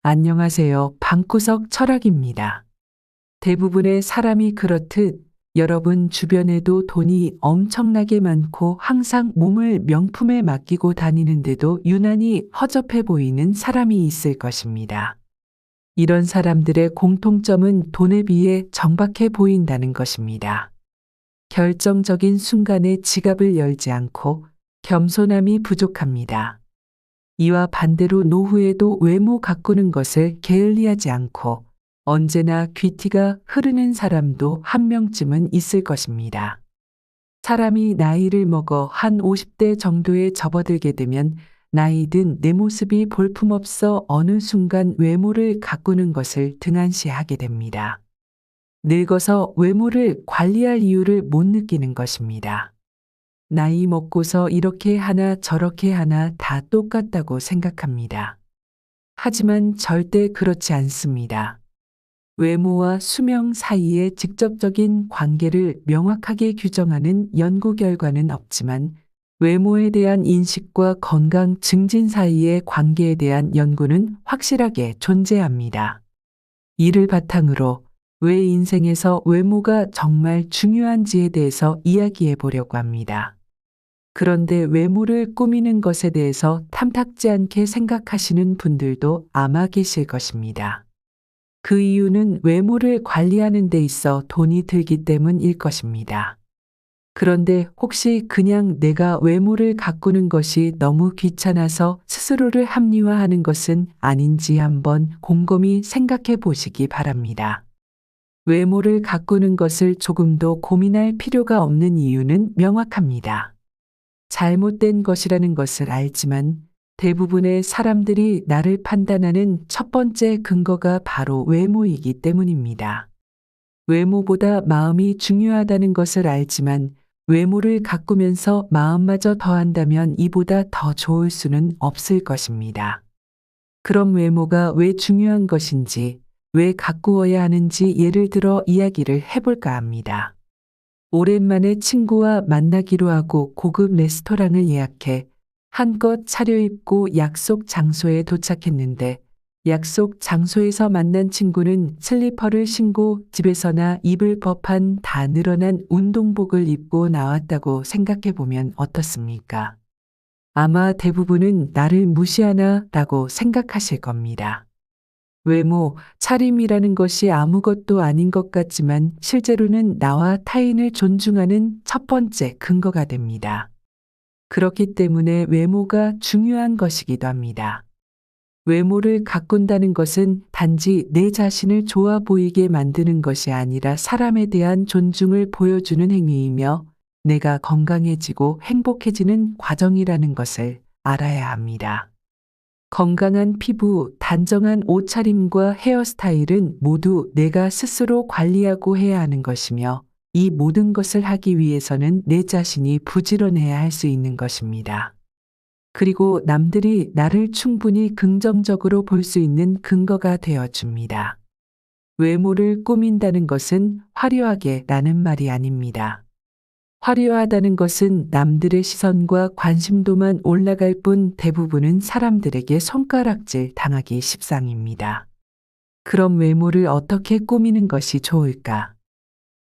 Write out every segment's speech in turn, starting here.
안녕하세요. 방구석 철학입니다. 대부분의 사람이 그렇듯 여러분 주변에도 돈이 엄청나게 많고 항상 몸을 명품에 맡기고 다니는데도 유난히 허접해 보이는 사람이 있을 것입니다. 이런 사람들의 공통점은 돈에 비해 정박해 보인다는 것입니다. 결정적인 순간에 지갑을 열지 않고 겸손함이 부족합니다. 이와 반대로 노후에도 외모 가꾸는 것을 게을리하지 않고 언제나 귀티가 흐르는 사람도 한 명쯤은 있을 것입니다. 사람이 나이를 먹어 한 50대 정도에 접어들게 되면 나이든 내 모습이 볼품없어 어느 순간 외모를 가꾸는 것을 등한시하게 됩니다. 늙어서 외모를 관리할 이유를 못 느끼는 것입니다. 나이 먹고서 이렇게 하나 저렇게 하나 다 똑같다고 생각합니다. 하지만 절대 그렇지 않습니다. 외모와 수명 사이의 직접적인 관계를 명확하게 규정하는 연구 결과는 없지만 외모에 대한 인식과 건강 증진 사이의 관계에 대한 연구는 확실하게 존재합니다. 이를 바탕으로 왜 인생에서 외모가 정말 중요한지에 대해서 이야기해 보려고 합니다. 그런데 외모를 꾸미는 것에 대해서 탐탁지 않게 생각하시는 분들도 아마 계실 것입니다. 그 이유는 외모를 관리하는 데 있어 돈이 들기 때문일 것입니다. 그런데 혹시 그냥 내가 외모를 가꾸는 것이 너무 귀찮아서 스스로를 합리화하는 것은 아닌지 한번 곰곰이 생각해 보시기 바랍니다. 외모를 가꾸는 것을 조금도 고민할 필요가 없는 이유는 명확합니다. 잘못된 것이라는 것을 알지만 대부분의 사람들이 나를 판단하는 첫 번째 근거가 바로 외모이기 때문입니다. 외모보다 마음이 중요하다는 것을 알지만 외모를 가꾸면서 마음마저 더한다면 이보다 더 좋을 수는 없을 것입니다. 그럼 외모가 왜 중요한 것인지, 왜 가꾸어야 하는지 예를 들어 이야기를 해볼까 합니다. 오랜만에 친구와 만나기로 하고 고급 레스토랑을 예약해 한껏 차려입고 약속 장소에 도착했는데 약속 장소에서 만난 친구는 슬리퍼를 신고 집에서나 입을 법한 다 늘어난 운동복을 입고 나왔다고 생각해 보면 어떻습니까? 아마 대부분은 나를 무시하나 라고 생각하실 겁니다. 외모, 차림이라는 것이 아무것도 아닌 것 같지만 실제로는 나와 타인을 존중하는 첫 번째 근거가 됩니다. 그렇기 때문에 외모가 중요한 것이기도 합니다. 외모를 가꾼다는 것은 단지 내 자신을 좋아 보이게 만드는 것이 아니라 사람에 대한 존중을 보여주는 행위이며 내가 건강해지고 행복해지는 과정이라는 것을 알아야 합니다. 건강한 피부, 단정한 옷차림과 헤어스타일은 모두 내가 스스로 관리하고 해야 하는 것이며 이 모든 것을 하기 위해서는 내 자신이 부지런해야 할 수 있는 것입니다. 그리고 남들이 나를 충분히 긍정적으로 볼 수 있는 근거가 되어 줍니다. 외모를 꾸민다는 것은 화려하게 라는 말이 아닙니다. 화려하다는 것은 남들의 시선과 관심도만 올라갈 뿐 대부분은 사람들에게 손가락질 당하기 십상입니다. 그럼 외모를 어떻게 꾸미는 것이 좋을까?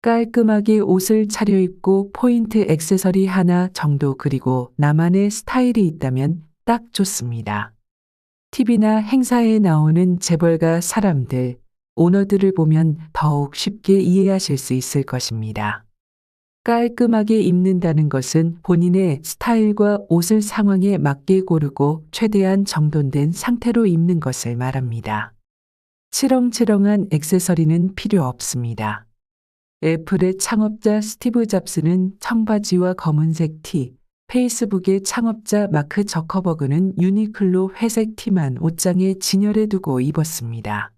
깔끔하게 옷을 차려입고 포인트 액세서리 하나 정도 그리고 나만의 스타일이 있다면 딱 좋습니다. TV나 행사에 나오는 재벌가 사람들, 오너들을 보면 더욱 쉽게 이해하실 수 있을 것입니다. 깔끔하게 입는다는 것은 본인의 스타일과 옷을 상황에 맞게 고르고 최대한 정돈된 상태로 입는 것을 말합니다. 치렁치렁한 액세서리는 필요 없습니다. 애플의 창업자 스티브 잡스는 청바지와 검은색 티, 페이스북의 창업자 마크 저커버그는 유니클로 회색 티만 옷장에 진열해 두고 입었습니다.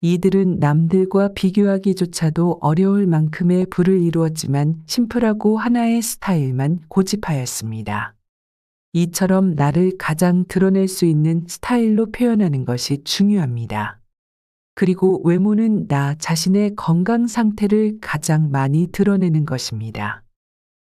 이들은 남들과 비교하기조차도 어려울 만큼의 부를 이루었지만 심플하고 하나의 스타일만 고집하였습니다. 이처럼 나를 가장 드러낼 수 있는 스타일로 표현하는 것이 중요합니다. 그리고 외모는 나 자신의 건강 상태를 가장 많이 드러내는 것입니다.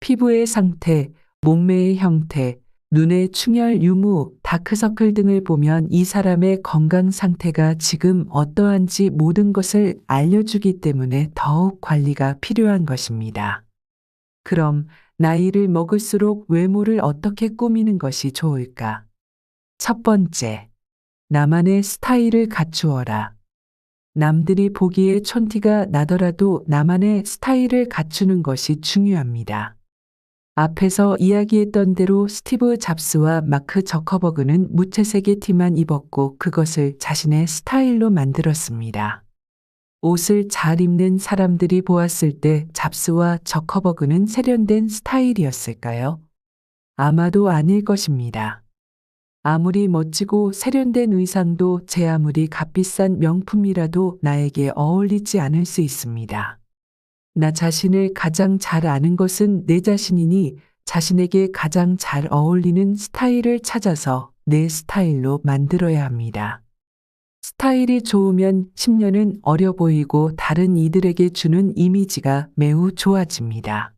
피부의 상태, 몸매의 형태, 눈의 충혈 유무, 다크서클 등을 보면 이 사람의 건강 상태가 지금 어떠한지 모든 것을 알려주기 때문에 더욱 관리가 필요한 것입니다. 그럼 나이를 먹을수록 외모를 어떻게 꾸미는 것이 좋을까? 첫 번째, 나만의 스타일을 갖추어라. 남들이 보기에 촌티가 나더라도 나만의 스타일을 갖추는 것이 중요합니다. 앞에서 이야기했던 대로 스티브 잡스와 마크 저커버그는 무채색의 티만 입었고 그것을 자신의 스타일로 만들었습니다. 옷을 잘 입는 사람들이 보았을 때 잡스와 저커버그는 세련된 스타일이었을까요? 아마도 아닐 것입니다. 아무리 멋지고 세련된 의상도 제 아무리 값비싼 명품이라도 나에게 어울리지 않을 수 있습니다. 나 자신을 가장 잘 아는 것은 내 자신이니 자신에게 가장 잘 어울리는 스타일을 찾아서 내 스타일로 만들어야 합니다. 스타일이 좋으면 10년은 어려 보이고 다른 이들에게 주는 이미지가 매우 좋아집니다.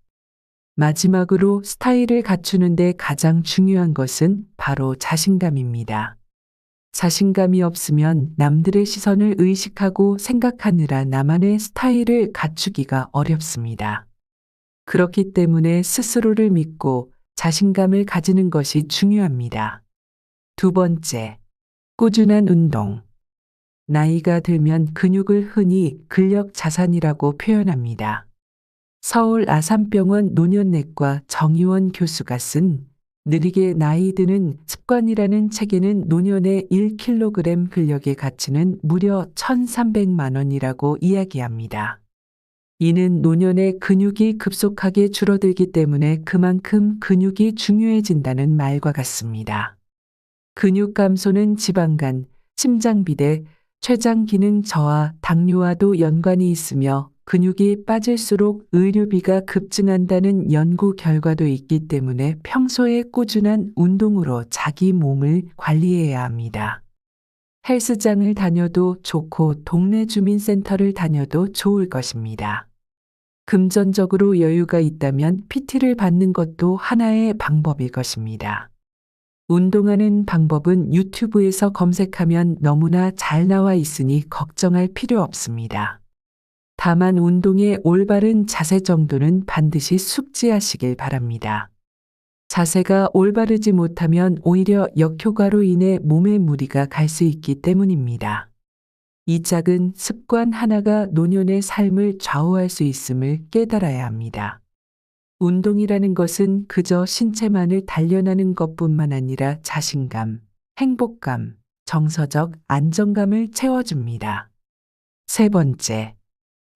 마지막으로 스타일을 갖추는데 가장 중요한 것은 바로 자신감입니다. 자신감이 없으면 남들의 시선을 의식하고 생각하느라 나만의 스타일을 갖추기가 어렵습니다. 그렇기 때문에 스스로를 믿고 자신감을 가지는 것이 중요합니다. 두 번째, 꾸준한 운동. 나이가 들면 근육을 흔히 근력 자산이라고 표현합니다. 서울 아산병원 노년내과 정의원 교수가 쓴 느리게 나이 드는 습관이라는 책에는 노년의 1kg 근력의 가치는 무려 1,300만 원이라고 이야기합니다. 이는 노년의 근육이 급속하게 줄어들기 때문에 그만큼 근육이 중요해진다는 말과 같습니다. 근육 감소는 지방간, 심장비대, 췌장 기능 저하, 당뇨와도 연관이 있으며 근육이 빠질수록 의료비가 급증한다는 연구 결과도 있기 때문에 평소에 꾸준한 운동으로 자기 몸을 관리해야 합니다. 헬스장을 다녀도 좋고 동네 주민센터를 다녀도 좋을 것입니다. 금전적으로 여유가 있다면 PT를 받는 것도 하나의 방법일 것입니다. 운동하는 방법은 유튜브에서 검색하면 너무나 잘 나와 있으니 걱정할 필요 없습니다. 다만 운동의 올바른 자세 정도는 반드시 숙지하시길 바랍니다. 자세가 올바르지 못하면 오히려 역효과로 인해 몸에 무리가 갈 수 있기 때문입니다. 이 작은 습관 하나가 노년의 삶을 좌우할 수 있음을 깨달아야 합니다. 운동이라는 것은 그저 신체만을 단련하는 것뿐만 아니라 자신감, 행복감, 정서적 안정감을 채워줍니다. 세 번째,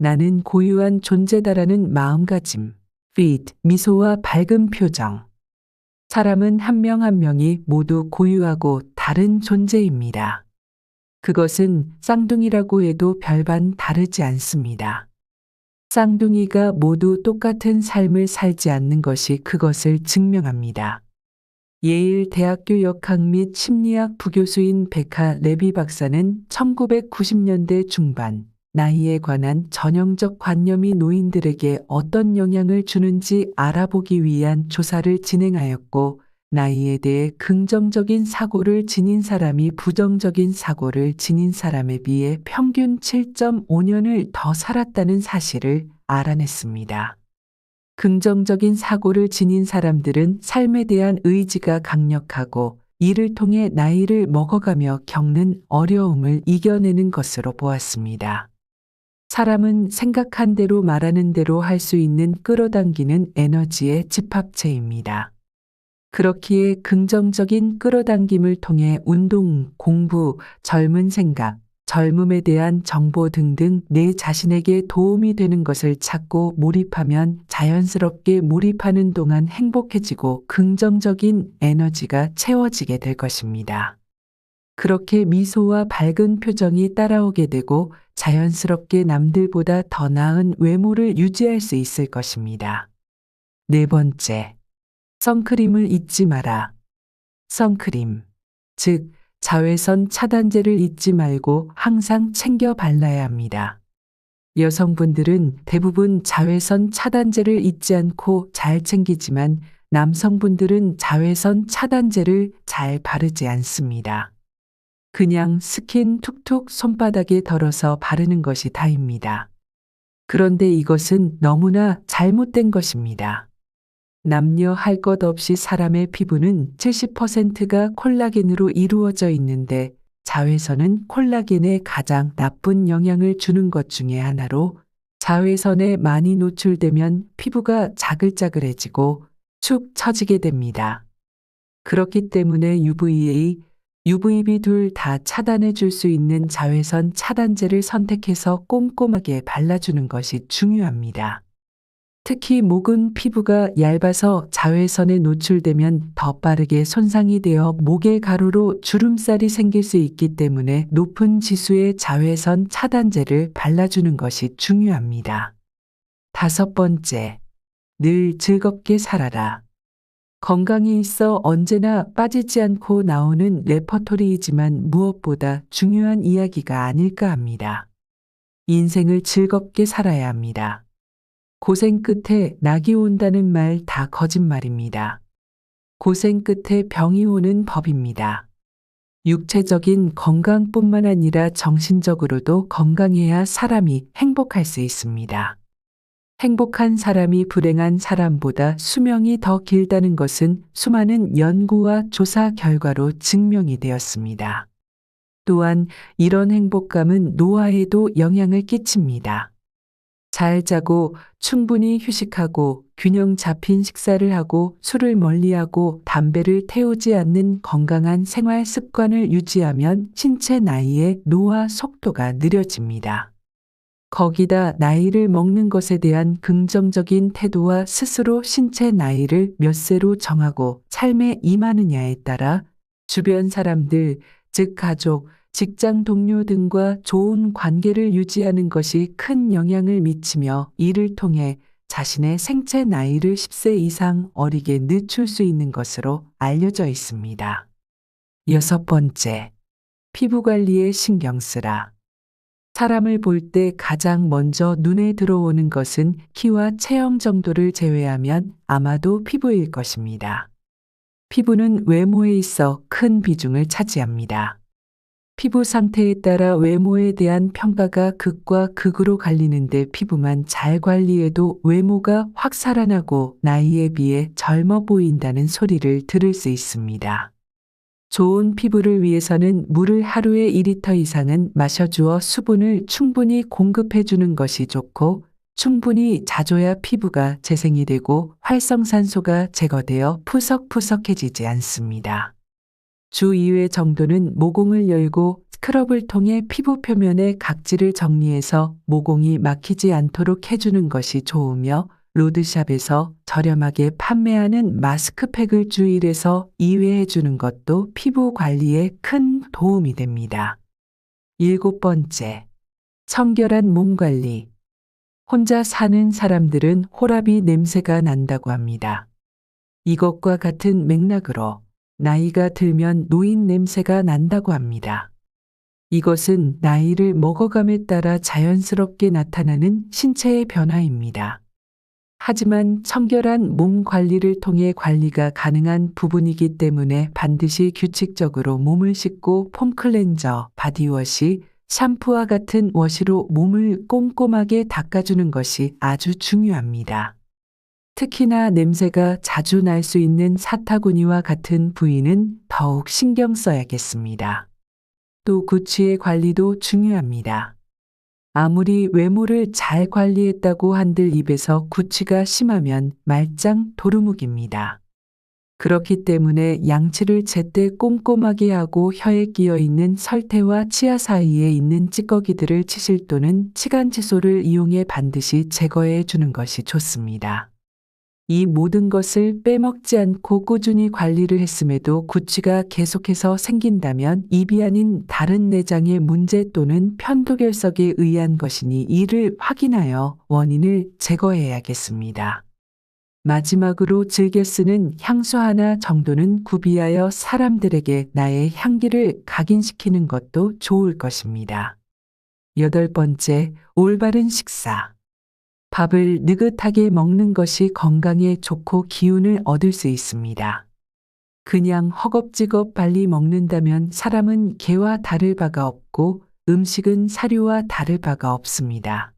나는 고유한 존재다라는 마음가짐, 미소와 밝은 표정. 사람은 한 명 한 명이 모두 고유하고 다른 존재입니다. 그것은 쌍둥이라고 해도 별반 다르지 않습니다. 쌍둥이가 모두 똑같은 삶을 살지 않는 것이 그것을 증명합니다. 예일 대학교 역학 및 심리학 부교수인 베카 레비 박사는 1990년대 중반 나이에 관한 전형적 관념이 노인들에게 어떤 영향을 주는지 알아보기 위한 조사를 진행하였고, 나이에 대해 긍정적인 사고를 지닌 사람이 부정적인 사고를 지닌 사람에 비해 평균 7.5년을 더 살았다는 사실을 알아냈습니다. 긍정적인 사고를 지닌 사람들은 삶에 대한 의지가 강력하고 이를 통해 나이를 먹어가며 겪는 어려움을 이겨내는 것으로 보았습니다. 사람은 생각한 대로 말하는 대로 할 수 있는 끌어당기는 에너지의 집합체입니다. 그렇기에 긍정적인 끌어당김을 통해 운동, 공부, 젊은 생각, 젊음에 대한 정보 등등 내 자신에게 도움이 되는 것을 찾고 몰입하면 자연스럽게 몰입하는 동안 행복해지고 긍정적인 에너지가 채워지게 될 것입니다. 그렇게 미소와 밝은 표정이 따라오게 되고 자연스럽게 남들보다 더 나은 외모를 유지할 수 있을 것입니다. 네 번째, 선크림을 잊지 마라. 선크림, 즉 자외선 차단제를 잊지 말고 항상 챙겨 발라야 합니다. 여성분들은 대부분 자외선 차단제를 잊지 않고 잘 챙기지만 남성분들은 자외선 차단제를 잘 바르지 않습니다. 그냥 스킨 툭툭 손바닥에 덜어서 바르는 것이 다입니다. 그런데 이것은 너무나 잘못된 것입니다. 남녀 할 것 없이 사람의 피부는 70%가 콜라겐으로 이루어져 있는데 자외선은 콜라겐에 가장 나쁜 영향을 주는 것 중에 하나로 자외선에 많이 노출되면 피부가 자글자글해지고 축 처지게 됩니다. 그렇기 때문에 UVA, UVB 둘 다 차단해 줄 수 있는 자외선 차단제를 선택해서 꼼꼼하게 발라주는 것이 중요합니다. 특히 목은 피부가 얇아서 자외선에 노출되면 더 빠르게 손상이 되어 목의 가루로 주름살이 생길 수 있기 때문에 높은 지수의 자외선 차단제를 발라주는 것이 중요합니다. 5번째, 늘 즐겁게 살아라. 건강이 있어 언제나 빠지지 않고 나오는 레퍼토리이지만 무엇보다 중요한 이야기가 아닐까 합니다. 인생을 즐겁게 살아야 합니다. 고생 끝에 낙이 온다는 말 다 거짓말입니다. 고생 끝에 병이 오는 법입니다. 육체적인 건강뿐만 아니라 정신적으로도 건강해야 사람이 행복할 수 있습니다. 행복한 사람이 불행한 사람보다 수명이 더 길다는 것은 수많은 연구와 조사 결과로 증명이 되었습니다. 또한 이런 행복감은 노화에도 영향을 끼칩니다. 잘 자고 충분히 휴식하고 균형 잡힌 식사를 하고 술을 멀리하고 담배를 태우지 않는 건강한 생활 습관을 유지하면 신체 나이의 노화 속도가 느려집니다. 거기다 나이를 먹는 것에 대한 긍정적인 태도와 스스로 신체 나이를 몇 세로 정하고 삶에 임하느냐에 따라 주변 사람들, 즉 가족, 직장 동료 등과 좋은 관계를 유지하는 것이 큰 영향을 미치며 이를 통해 자신의 생체 나이를 10세 이상 어리게 늦출 수 있는 것으로 알려져 있습니다. 6번째, 피부 관리에 신경 쓰라. 사람을 볼 때 가장 먼저 눈에 들어오는 것은 키와 체형 정도를 제외하면 아마도 피부일 것입니다. 피부는 외모에 있어 큰 비중을 차지합니다. 피부 상태에 따라 외모에 대한 평가가 극과 극으로 갈리는데 피부만 잘 관리해도 외모가 확 살아나고 나이에 비해 젊어 보인다는 소리를 들을 수 있습니다. 좋은 피부를 위해서는 물을 하루에 2리터 이상은 마셔주어 수분을 충분히 공급해 주는 것이 좋고 충분히 자줘야 피부가 재생이 되고 활성산소가 제거되어 푸석푸석해지지 않습니다. 주 2회 정도는 모공을 열고 스크럽을 통해 피부 표면의 각질을 정리해서 모공이 막히지 않도록 해주는 것이 좋으며 로드샵에서 저렴하게 판매하는 마스크팩을 주 1에서 2회 해주는 것도 피부 관리에 큰 도움이 됩니다. 7번째, 청결한 몸 관리. 혼자 사는 사람들은 호라비 냄새가 난다고 합니다. 이것과 같은 맥락으로 나이가 들면 노인 냄새가 난다고 합니다. 이것은 나이를 먹어감에 따라 자연스럽게 나타나는 신체의 변화입니다. 하지만 청결한 몸 관리를 통해 관리가 가능한 부분이기 때문에 반드시 규칙적으로 몸을 씻고 폼 클렌저, 바디워시, 샴푸와 같은 워시로 몸을 꼼꼼하게 닦아주는 것이 아주 중요합니다. 특히나 냄새가 자주 날 수 있는 사타구니와 같은 부위는 더욱 신경 써야겠습니다. 또 구취의 관리도 중요합니다. 아무리 외모를 잘 관리했다고 한들 입에서 구취가 심하면 말짱 도루묵입니다. 그렇기 때문에 양치를 제때 꼼꼼하게 하고 혀에 끼어 있는 설태와 치아 사이에 있는 찌꺼기들을 치실 또는 치간칫솔을 이용해 반드시 제거해 주는 것이 좋습니다. 이 모든 것을 빼먹지 않고 꾸준히 관리를 했음에도 구취가 계속해서 생긴다면 입이 아닌 다른 내장의 문제 또는 편도결석에 의한 것이니 이를 확인하여 원인을 제거해야겠습니다. 마지막으로 즐겨 쓰는 향수 하나 정도는 구비하여 사람들에게 나의 향기를 각인시키는 것도 좋을 것입니다. 8번째, 올바른 식사. 밥을 느긋하게 먹는 것이 건강에 좋고 기운을 얻을 수 있습니다. 그냥 허겁지겁 빨리 먹는다면 사람은 개와 다를 바가 없고 음식은 사료와 다를 바가 없습니다.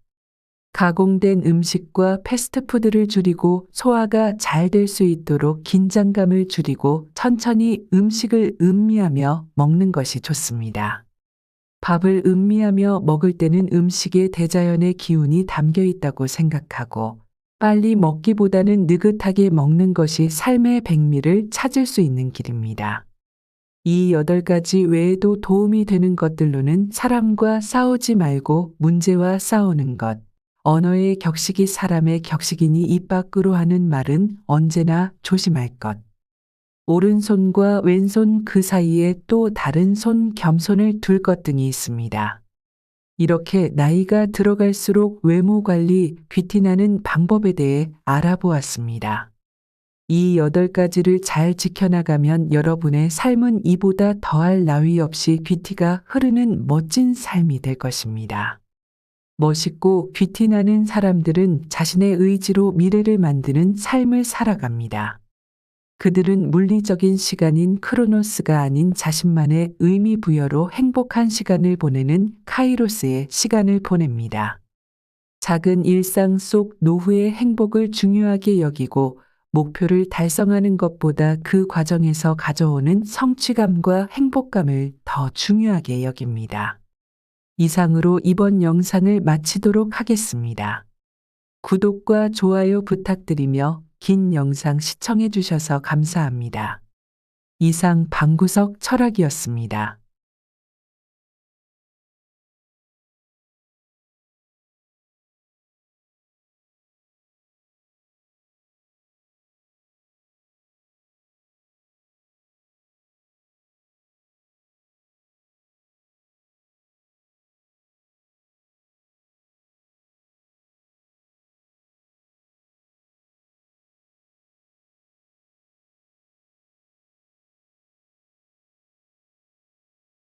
가공된 음식과 패스트푸드를 줄이고 소화가 잘 될 수 있도록 긴장감을 줄이고 천천히 음식을 음미하며 먹는 것이 좋습니다. 밥을 음미하며 먹을 때는 음식에 대자연의 기운이 담겨 있다고 생각하고 빨리 먹기보다는 느긋하게 먹는 것이 삶의 백미를 찾을 수 있는 길입니다. 이 8가지 외에도 도움이 되는 것들로는 사람과 싸우지 말고 문제와 싸우는 것, 언어의 격식이 사람의 격식이니 입 밖으로 하는 말은 언제나 조심할 것, 오른손과 왼손 그 사이에 또 다른 손 겸손을 둘 것 등이 있습니다. 이렇게 나이가 들어갈수록 외모 관리, 귀티나는 방법에 대해 알아보았습니다. 이 8가지를 잘 지켜나가면 여러분의 삶은 이보다 더할 나위 없이 귀티가 흐르는 멋진 삶이 될 것입니다. 멋있고 귀티나는 사람들은 자신의 의지로 미래를 만드는 삶을 살아갑니다. 그들은 물리적인 시간인 크로노스가 아닌 자신만의 의미 부여로 행복한 시간을 보내는 카이로스의 시간을 보냅니다. 작은 일상 속 노후의 행복을 중요하게 여기고 목표를 달성하는 것보다 그 과정에서 가져오는 성취감과 행복감을 더 중요하게 여깁니다. 이상으로 이번 영상을 마치도록 하겠습니다. 구독과 좋아요 부탁드리며 긴 영상 시청해 주셔서 감사합니다. 이상 방구석 철학이었습니다.